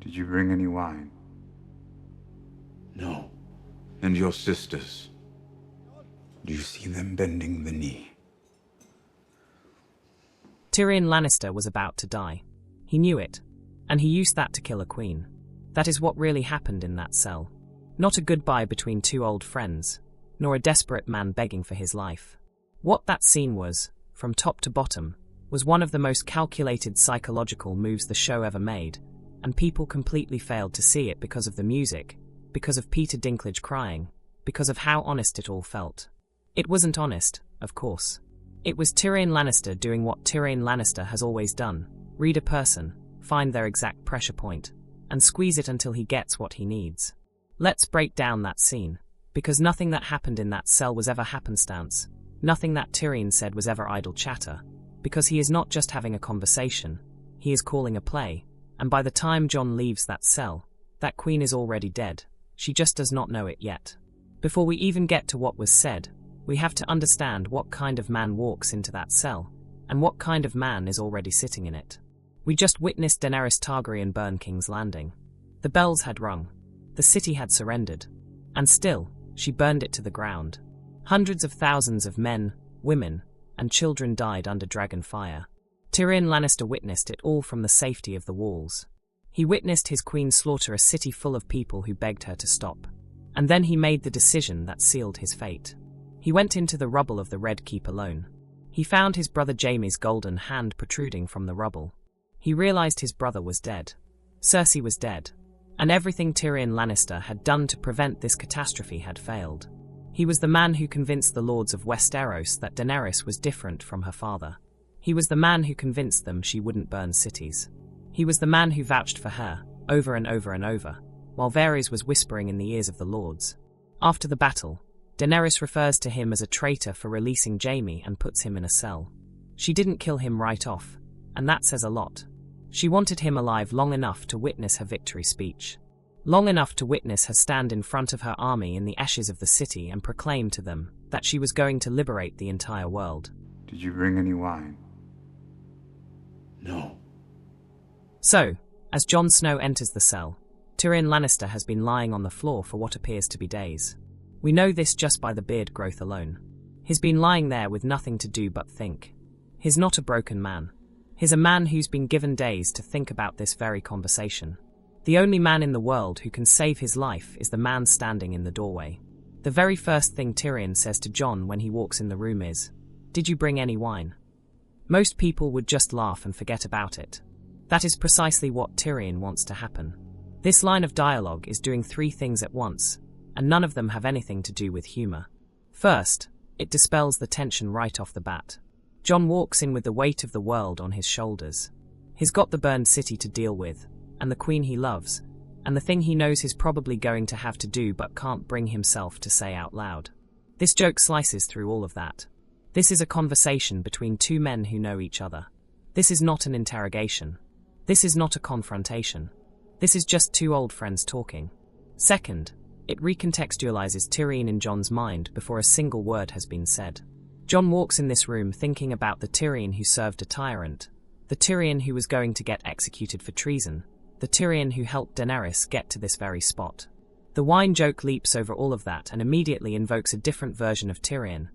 Did you bring any wine? No. And your sisters? Do you see them bending the knee? Tyrion Lannister was about to die. He knew it, and he used that to kill a queen. That is what really happened in that cell. Not a goodbye between two old friends, nor a desperate man begging for his life. What that scene was, from top to bottom, was one of the most calculated psychological moves the show ever made, and people completely failed to see it because of the music, because of Peter Dinklage crying, because of how honest it all felt. It wasn't honest, of course. It was Tyrion Lannister doing what Tyrion Lannister has always done: read a person, find their exact pressure point, and squeeze it until he gets what he needs. Let's break down that scene, because nothing that happened in that cell was ever happenstance, nothing that Tyrion said was ever idle chatter, because he is not just having a conversation, he is calling a play, and by the time Jon leaves that cell, that queen is already dead. She just does not know it yet. Before we even get to what was said, we have to understand what kind of man walks into that cell, and what kind of man is already sitting in it. We just witnessed Daenerys Targaryen burn King's Landing. The bells had rung. The city had surrendered. And still, she burned it to the ground. Hundreds of thousands of men, women, and children died under dragon fire. Tyrion Lannister witnessed it all from the safety of the walls. He witnessed his queen slaughter a city full of people who begged her to stop. And then he made the decision that sealed his fate. He went into the rubble of the Red Keep alone. He found his brother Jaime's golden hand protruding from the rubble. He realized his brother was dead. Cersei was dead. And everything Tyrion Lannister had done to prevent this catastrophe had failed. He was the man who convinced the lords of Westeros that Daenerys was different from her father. He was the man who convinced them she wouldn't burn cities. He was the man who vouched for her, over and over and over, while Varys was whispering in the ears of the lords. After the battle, Daenerys refers to him as a traitor for releasing Jaime and puts him in a cell. She didn't kill him right off, and that says a lot. She wanted him alive long enough to witness her victory speech. Long enough to witness her stand in front of her army in the ashes of the city and proclaim to them that she was going to liberate the entire world. Did you bring any wine? No. So, as Jon Snow enters the cell, Tyrion Lannister has been lying on the floor for what appears to be days. We know this just by the beard growth alone. He's been lying there with nothing to do but think. He's not a broken man. He's a man who's been given days to think about this very conversation. The only man in the world who can save his life is the man standing in the doorway. The very first thing Tyrion says to Jon when he walks in the room is, "Did you bring any wine?" Most people would just laugh and forget about it. That is precisely what Tyrion wants to happen. This line of dialogue is doing three things at once, and none of them have anything to do with humor. First, it dispels the tension right off the bat. Jon walks in with the weight of the world on his shoulders. He's got the burned city to deal with, and the queen he loves, and the thing he knows he's probably going to have to do but can't bring himself to say out loud. This joke slices through all of that. This is a conversation between two men who know each other. This is not an interrogation. This is not a confrontation. This is just two old friends talking. Second, it recontextualizes Tyrion in Jon's mind before a single word has been said. Jon walks in this room thinking about the Tyrion who served a tyrant, the Tyrion who was going to get executed for treason, the Tyrion who helped Daenerys get to this very spot. The wine joke leaps over all of that and immediately invokes a different version of Tyrion,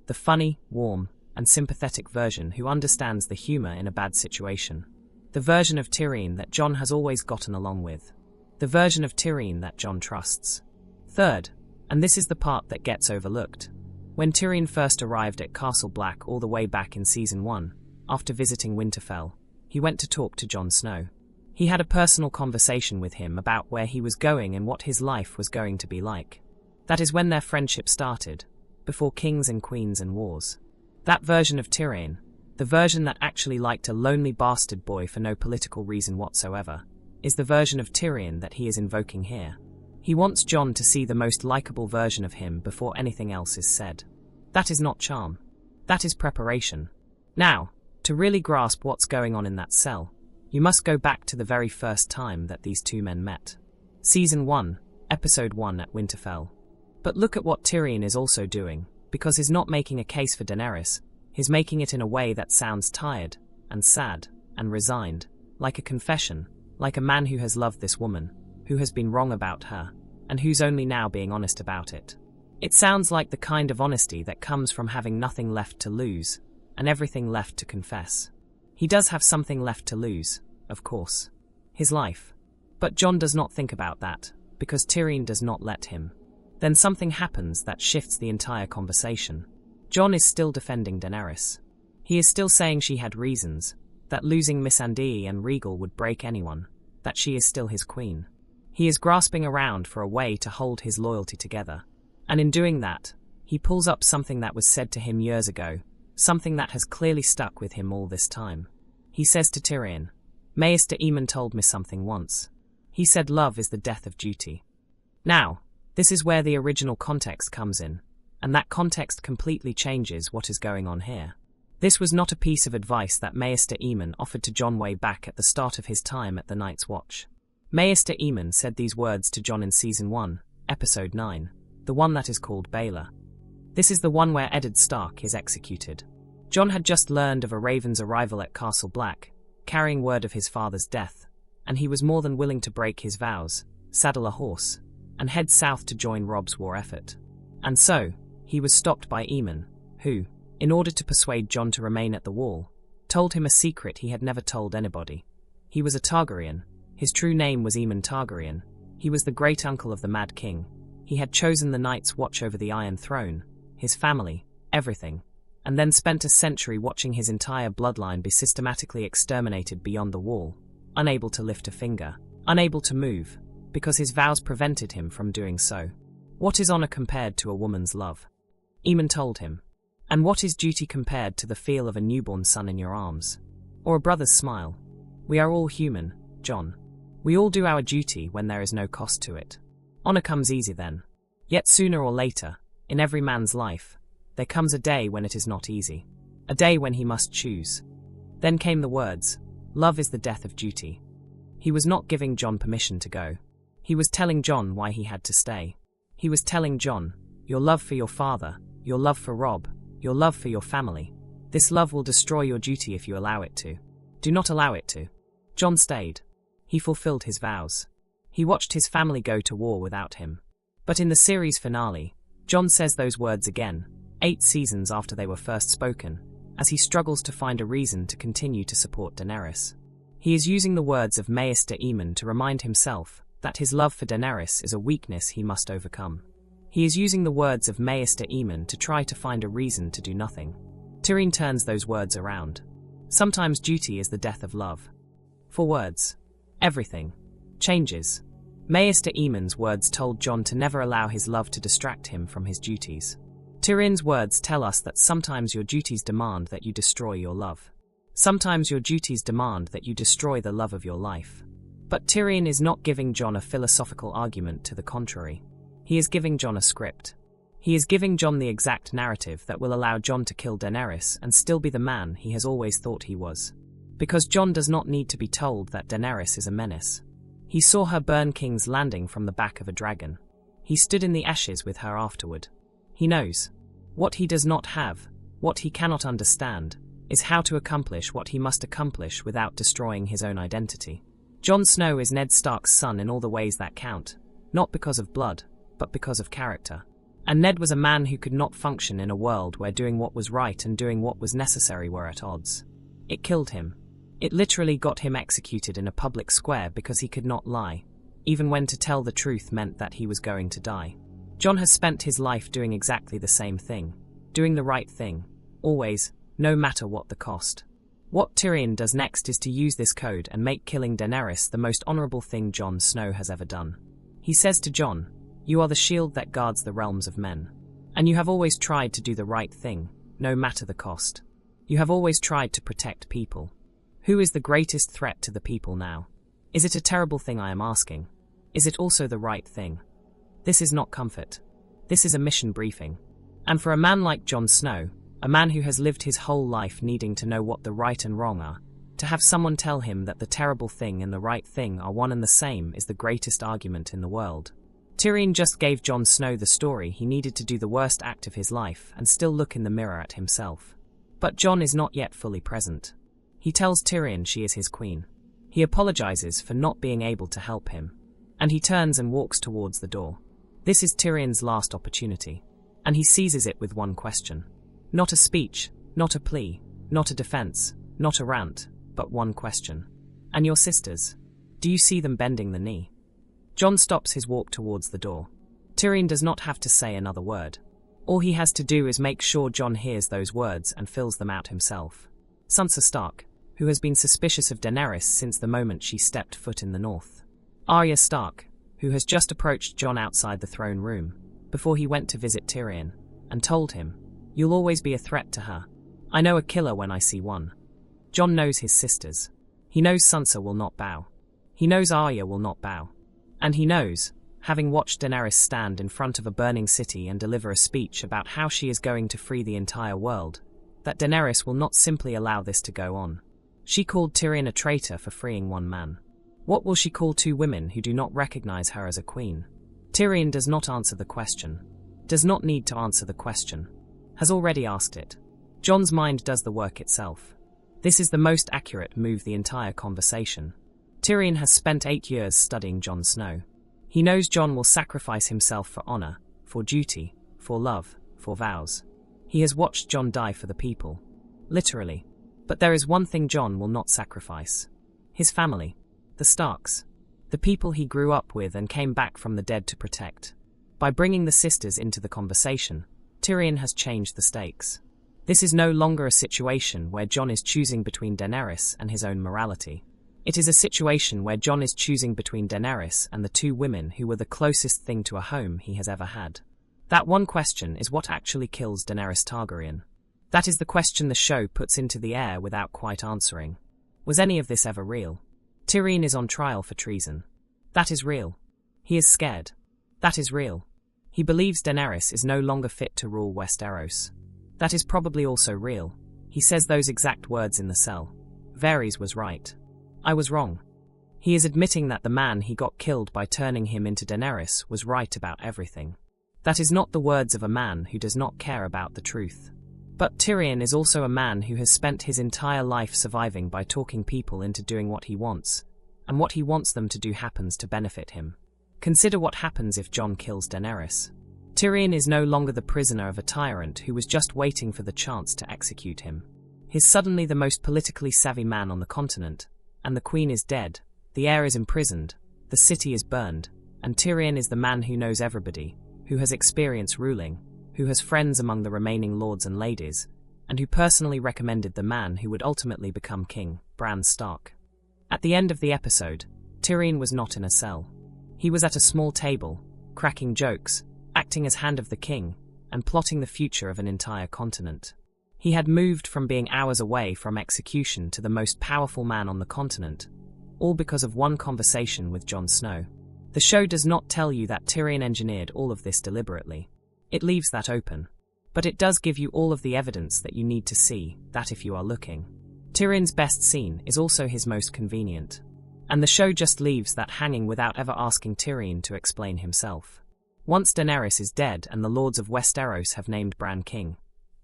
the funny, warm, and sympathetic version who understands the humor in a bad situation. The version of Tyrion that Jon has always gotten along with. The version of Tyrion that Jon trusts. Third, and this is the part that gets overlooked. When Tyrion first arrived at Castle Black all the way back in Season 1, after visiting Winterfell, he went to talk to Jon Snow. He had a personal conversation with him about where he was going and what his life was going to be like. That is when their friendship started, before kings and queens and wars. That version of Tyrion, the version that actually liked a lonely bastard boy for no political reason whatsoever, is the version of Tyrion that he is invoking here. He wants Jon to see the most likable version of him before anything else is said. That is not charm. That is preparation. Now, to really grasp what's going on in that cell, you must go back to the very first time that these two men met. Season 1, Episode 1 at Winterfell. But look at what Tyrion is also doing, because he's not making a case for Daenerys, he's making it in a way that sounds tired, and sad, and resigned, like a confession, like a man who has loved this woman, who has been wrong about her, and who's only now being honest about it. It sounds like the kind of honesty that comes from having nothing left to lose, and everything left to confess. He does have something left to lose, of course. His life. But Jon does not think about that, because Tyrion does not let him. Then something happens that shifts the entire conversation. Jon is still defending Daenerys. He is still saying she had reasons, that losing Missandei and Regal would break anyone, that she is still his queen. He is grasping around for a way to hold his loyalty together. And in doing that, he pulls up something that was said to him years ago, something that has clearly stuck with him all this time. He says to Tyrion, "Maester Aemon told me something once. He said love is the death of duty." Now, this is where the original context comes in, and that context completely changes what is going on here. This was not a piece of advice that Maester Aemon offered to Jon way back at the start of his time at the Night's Watch. Maester Aemon said these words to Jon in Season 1, Episode 9, the one that is called Baelor. This is the one where Ned Stark is executed. Jon had just learned of a raven's arrival at Castle Black, carrying word of his father's death, and he was more than willing to break his vows, saddle a horse, and head south to join Robb's war effort. And so, he was stopped by Aemon, who, in order to persuade Jon to remain at the wall, told him a secret he had never told anybody. He was a Targaryen. His true name was Aemon Targaryen. He was the great-uncle of the Mad King. He had chosen the Night's Watch over the Iron Throne, his family, everything, and then spent a century watching his entire bloodline be systematically exterminated beyond the wall, unable to lift a finger, unable to move, because his vows prevented him from doing so. What is honor compared to a woman's love? Aemon told him. And what is duty compared to the feel of a newborn son in your arms? Or a brother's smile? We are all human, Jon. We all do our duty when there is no cost to it. Honor comes easy then. Yet sooner or later, in every man's life, there comes a day when it is not easy. A day when he must choose. Then came the words, "Love is the death of duty." He was not giving Jon permission to go. He was telling Jon why he had to stay. He was telling Jon, your love for your father, your love for Robb, your love for your family. This love will destroy your duty if you allow it to. Do not allow it to. Jon stayed. He fulfilled his vows. He watched his family go to war without him. But in the series finale, Jon says those words again, 8 seasons after they were first spoken, as he struggles to find a reason to continue to support Daenerys. He is using the words of Maester Aemon to remind himself that his love for Daenerys is a weakness he must overcome. He is using the words of Maester Aemon to try to find a reason to do nothing. Tyrion turns those words around. Sometimes duty is the death of love. For words, everything changes. Maester Aemon's words told Jon to never allow his love to distract him from his duties. Tyrion's words tell us that sometimes your duties demand that you destroy your love. Sometimes your duties demand that you destroy the love of your life. But Tyrion is not giving Jon a philosophical argument to the contrary. He is giving Jon a script. He is giving Jon the exact narrative that will allow Jon to kill Daenerys and still be the man he has always thought he was. Because Jon does not need to be told that Daenerys is a menace. He saw her burn King's Landing from the back of a dragon. He stood in the ashes with her afterward. He knows. What he does not have, what he cannot understand, is how to accomplish what he must accomplish without destroying his own identity. Jon Snow is Ned Stark's son in all the ways that count, not because of blood, but because of character. And Ned was a man who could not function in a world where doing what was right and doing what was necessary were at odds. It killed him. It literally got him executed in a public square because he could not lie, even when to tell the truth meant that he was going to die. Jon has spent his life doing exactly the same thing, doing the right thing, always, no matter what the cost. What Tyrion does next is to use this code and make killing Daenerys the most honorable thing Jon Snow has ever done. He says to Jon, "You are the shield that guards the realms of men. And you have always tried to do the right thing, no matter the cost. You have always tried to protect people. Who is the greatest threat to the people now? Is it a terrible thing I am asking? Is it also the right thing? This is not comfort. This is a mission briefing. And for a man like Jon Snow, a man who has lived his whole life needing to know what the right and wrong are, to have someone tell him that the terrible thing and the right thing are one and the same is the greatest argument in the world. Tyrion just gave Jon Snow the story he needed to do the worst act of his life and still look in the mirror at himself. But Jon is not yet fully present. He tells Tyrion she is his queen. He apologizes for not being able to help him, and he turns and walks towards the door. This is Tyrion's last opportunity, and he seizes it with one question. Not a speech, not a plea, not a defense, not a rant, but one question. And your sisters? Do you see them bending the knee? Jon stops his walk towards the door. Tyrion does not have to say another word. All he has to do is make sure Jon hears those words and fills them out himself. Sansa Stark, who has been suspicious of Daenerys since the moment she stepped foot in the north. Arya Stark, who has just approached Jon outside the throne room, before he went to visit Tyrion, and told him, "You'll always be a threat to her. I know a killer when I see one." Jon knows his sisters. He knows Sansa will not bow. He knows Arya will not bow. And he knows, having watched Daenerys stand in front of a burning city and deliver a speech about how she is going to free the entire world, that Daenerys will not simply allow this to go on. She called Tyrion a traitor for freeing one man. What will she call two women who do not recognize her as a queen? Tyrion does not answer the question. Does not need to answer the question. Has already asked it. Jon's mind does the work itself. This is the most accurate move the entire conversation. Tyrion has spent 8 years studying Jon Snow. He knows Jon will sacrifice himself for honor, for duty, for love, for vows. He has watched Jon die for the people. Literally. But there is one thing Jon will not sacrifice. His family. The Starks. The people he grew up with and came back from the dead to protect. By bringing the sisters into the conversation, Tyrion has changed the stakes. This is no longer a situation where Jon is choosing between Daenerys and his own morality. It is a situation where Jon is choosing between Daenerys and the two women who were the closest thing to a home he has ever had. That one question is what actually kills Daenerys Targaryen. That is the question the show puts into the air without quite answering. Was any of this ever real? Tyrion is on trial for treason. That is real. He is scared. That is real. He believes Daenerys is no longer fit to rule Westeros. That is probably also real. He says those exact words in the cell. Varys was right. I was wrong. He is admitting that the man he got killed by turning him into Daenerys was right about everything. That is not the words of a man who does not care about the truth. But Tyrion is also a man who has spent his entire life surviving by talking people into doing what he wants, and what he wants them to do happens to benefit him. Consider what happens if Jon kills Daenerys. Tyrion is no longer the prisoner of a tyrant who was just waiting for the chance to execute him. He's suddenly the most politically savvy man on the continent, and the queen is dead, the heir is imprisoned, the city is burned, and Tyrion is the man who knows everybody, who has experience ruling, who has friends among the remaining lords and ladies, and who personally recommended the man who would ultimately become king, Bran Stark. At the end of the episode, Tyrion was not in a cell. He was at a small table, cracking jokes, acting as Hand of the King, and plotting the future of an entire continent. He had moved from being hours away from execution to the most powerful man on the continent, all because of one conversation with Jon Snow. The show does not tell you that Tyrion engineered all of this deliberately. It leaves that open. But it does give you all of the evidence that you need to see, that if you are looking. Tyrion's best scene is also his most convenient. And the show just leaves that hanging without ever asking Tyrion to explain himself. Once Daenerys is dead and the lords of Westeros have named Bran king,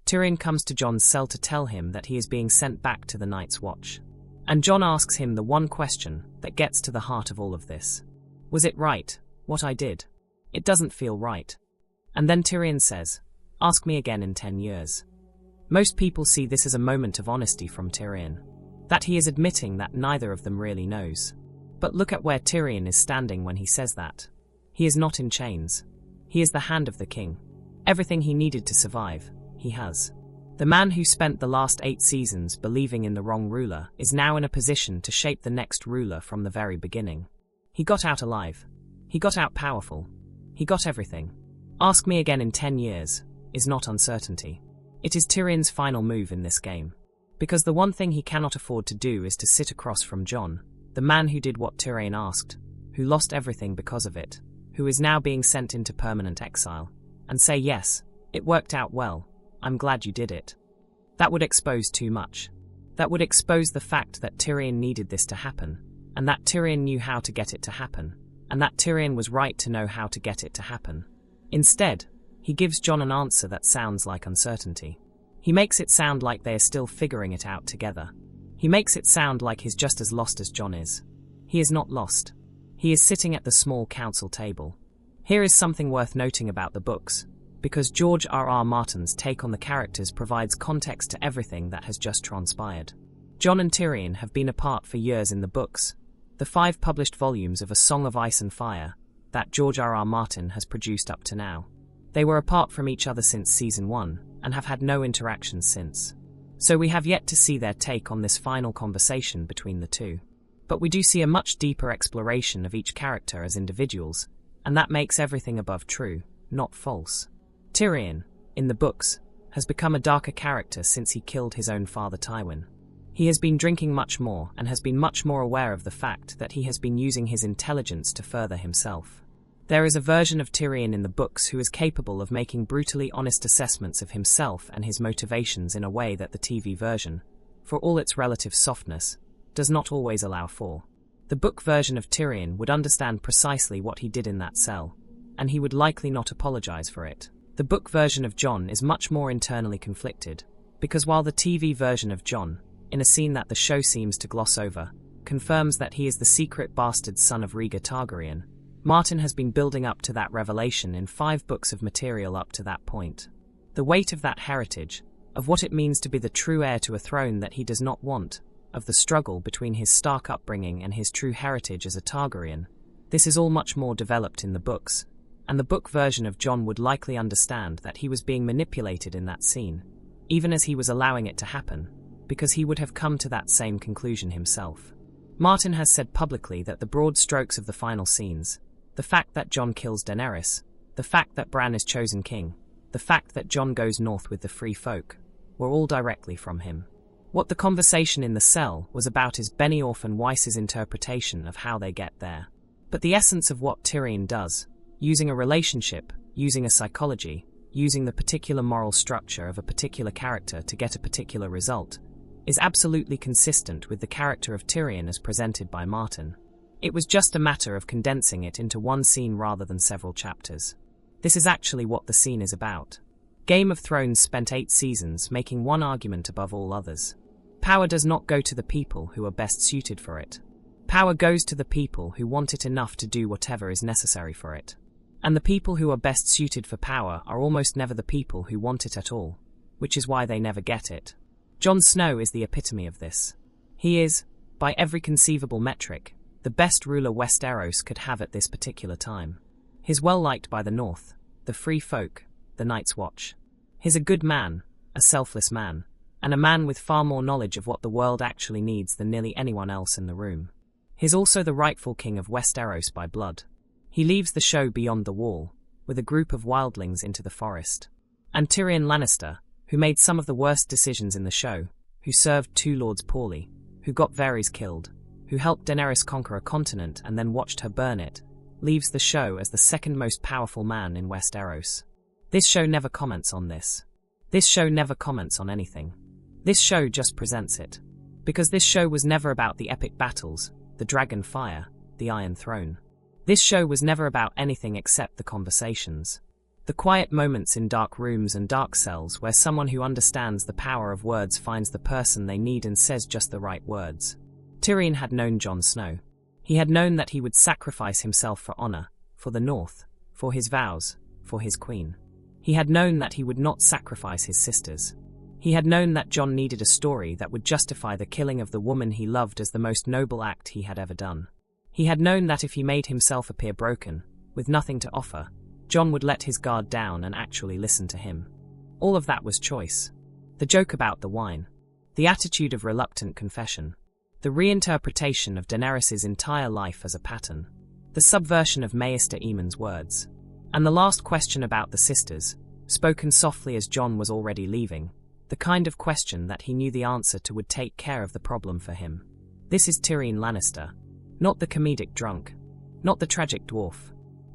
Tyrion comes to Jon's cell to tell him that he is being sent back to the Night's Watch. And Jon asks him the one question that gets to the heart of all of this. Was it right, what I did? It doesn't feel right. And then Tyrion says, ask me again in 10 years. Most people see this as a moment of honesty from Tyrion. That he is admitting that neither of them really knows. But look at where Tyrion is standing when he says that. He is not in chains. He is the Hand of the King. Everything he needed to survive, he has. The man who spent the last 8 seasons believing in the wrong ruler is now in a position to shape the next ruler from the very beginning. He got out alive. He got out powerful. He got everything. Ask me again in 10 years is not uncertainty. It is Tyrion's final move in this game. Because the one thing he cannot afford to do is to sit across from Jon, the man who did what Tyrion asked, who lost everything because of it, who is now being sent into permanent exile, and say yes, it worked out well, I'm glad you did it. That would expose too much. That would expose the fact that Tyrion needed this to happen, and that Tyrion knew how to get it to happen, and that Tyrion was right to know how to get it to happen. Instead, he gives Jon an answer that sounds like uncertainty. He makes it sound like they are still figuring it out together. He makes it sound like he's just as lost as Jon is. He is not lost. He is sitting at the small council table. Here is something worth noting about the books, because George R.R. Martin's take on the characters provides context to everything that has just transpired. Jon and Tyrion have been apart for years in the books, the 5 published volumes of A Song of Ice and Fire that George R.R. Martin has produced up to now. They were apart from each other since Season 1, and have had no interaction since. So we have yet to see their take on this final conversation between the two. But we do see a much deeper exploration of each character as individuals, and that makes everything above true, not false. Tyrion, in the books, has become a darker character since he killed his own father Tywin. He has been drinking much more and has been much more aware of the fact that he has been using his intelligence to further himself. There is a version of Tyrion in the books who is capable of making brutally honest assessments of himself and his motivations in a way that the TV version, for all its relative softness, does not always allow for. The book version of Tyrion would understand precisely what he did in that cell, and he would likely not apologize for it. The book version of Jon is much more internally conflicted, because while the TV version of Jon, in a scene that the show seems to gloss over, confirms that he is the secret bastard son of Rhaegar Targaryen, Martin has been building up to that revelation in 5 books of material up to that point. The weight of that heritage, of what it means to be the true heir to a throne that he does not want, of the struggle between his Stark upbringing and his true heritage as a Targaryen, this is all much more developed in the books, and the book version of Jon would likely understand that he was being manipulated in that scene, even as he was allowing it to happen, because he would have come to that same conclusion himself. Martin has said publicly that the broad strokes of the final scenes, the fact that Jon kills Daenerys, the fact that Bran is chosen king, the fact that Jon goes north with the free folk, were all directly from him. What the conversation in the cell was about is Benioff and Weiss's interpretation of how they get there. But the essence of what Tyrion does, using a relationship, using a psychology, using the particular moral structure of a particular character to get a particular result, is absolutely consistent with the character of Tyrion as presented by Martin. It was just a matter of condensing it into one scene rather than several chapters. This is actually what the scene is about. Game of Thrones spent 8 seasons making one argument above all others. Power does not go to the people who are best suited for it. Power goes to the people who want it enough to do whatever is necessary for it. And the people who are best suited for power are almost never the people who want it at all, which is why they never get it. Jon Snow is the epitome of this. He is, by every conceivable metric, the best ruler Westeros could have at this particular time. He's well liked by the North, the free folk, the Night's Watch. He's a good man, a selfless man, and a man with far more knowledge of what the world actually needs than nearly anyone else in the room. He's also the rightful king of Westeros by blood. He leaves the show beyond the wall, with a group of wildlings into the forest. And Tyrion Lannister, who made some of the worst decisions in the show, who served 2 lords poorly, who got Varys killed, who helped Daenerys conquer a continent and then watched her burn it, leaves the show as the second most powerful man in Westeros. This show never comments on this. This show never comments on anything. This show just presents it. Because this show was never about the epic battles, the dragon fire, the Iron Throne. This show was never about anything except the conversations. The quiet moments in dark rooms and dark cells where someone who understands the power of words finds the person they need and says just the right words. Tyrion had known Jon Snow. He had known that he would sacrifice himself for honor, for the North, for his vows, for his queen. He had known that he would not sacrifice his sisters. He had known that Jon needed a story that would justify the killing of the woman he loved as the most noble act he had ever done. He had known that if he made himself appear broken, with nothing to offer, Jon would let his guard down and actually listen to him. All of that was choice. The joke about the wine. The attitude of reluctant confession. The reinterpretation of Daenerys' entire life as a pattern. The subversion of Maester Aemon's words. And the last question about the sisters, spoken softly as Jon was already leaving. The kind of question that he knew the answer to would take care of the problem for him. This is Tyrion Lannister. Not the comedic drunk. Not the tragic dwarf.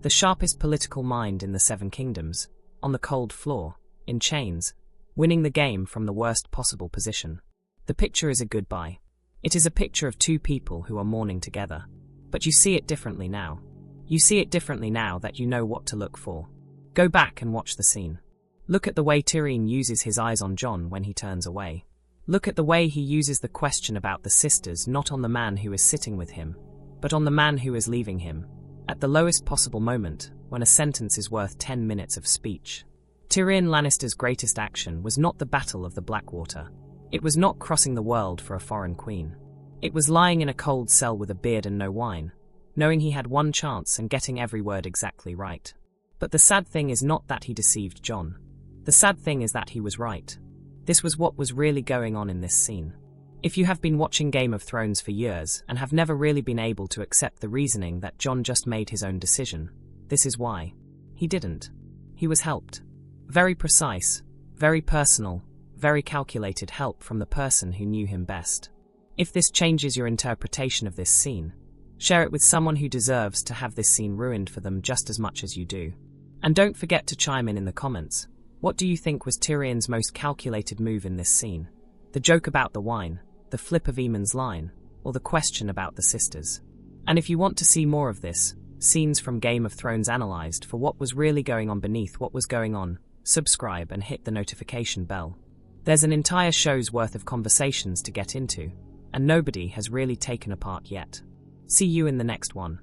The sharpest political mind in the 7 Kingdoms, on the cold floor, in chains, winning the game from the worst possible position. The picture is a goodbye. It is a picture of 2 people who are mourning together. But you see it differently now. You see it differently now that you know what to look for. Go back and watch the scene. Look at the way Tyrion uses his eyes on Jon when he turns away. Look at the way he uses the question about the sisters not on the man who is sitting with him, but on the man who is leaving him, at the lowest possible moment, when a sentence is worth 10 minutes of speech. Tyrion Lannister's greatest action was not the Battle of the Blackwater. It was not crossing the world for a foreign queen. It was lying in a cold cell with a beard and no wine, knowing he had one chance and getting every word exactly right. But the sad thing is not that he deceived Jon. The sad thing is that he was right. This was what was really going on in this scene. If you have been watching Game of Thrones for years and have never really been able to accept the reasoning that Jon just made his own decision, this is why. He didn't. He was helped. Very precise, very personal, very calculated help from the person who knew him best. If this changes your interpretation of this scene, share it with someone who deserves to have this scene ruined for them just as much as you do. And don't forget to chime in the comments. What do you think was Tyrion's most calculated move in this scene? The joke about the wine, the flip of Aemon's line, or the question about the sisters? And if you want to see more of this, scenes from Game of Thrones analysed for what was really going on beneath what was going on, subscribe and hit the notification bell. There's an entire show's worth of conversations to get into, and nobody has really taken apart yet. See you in the next one.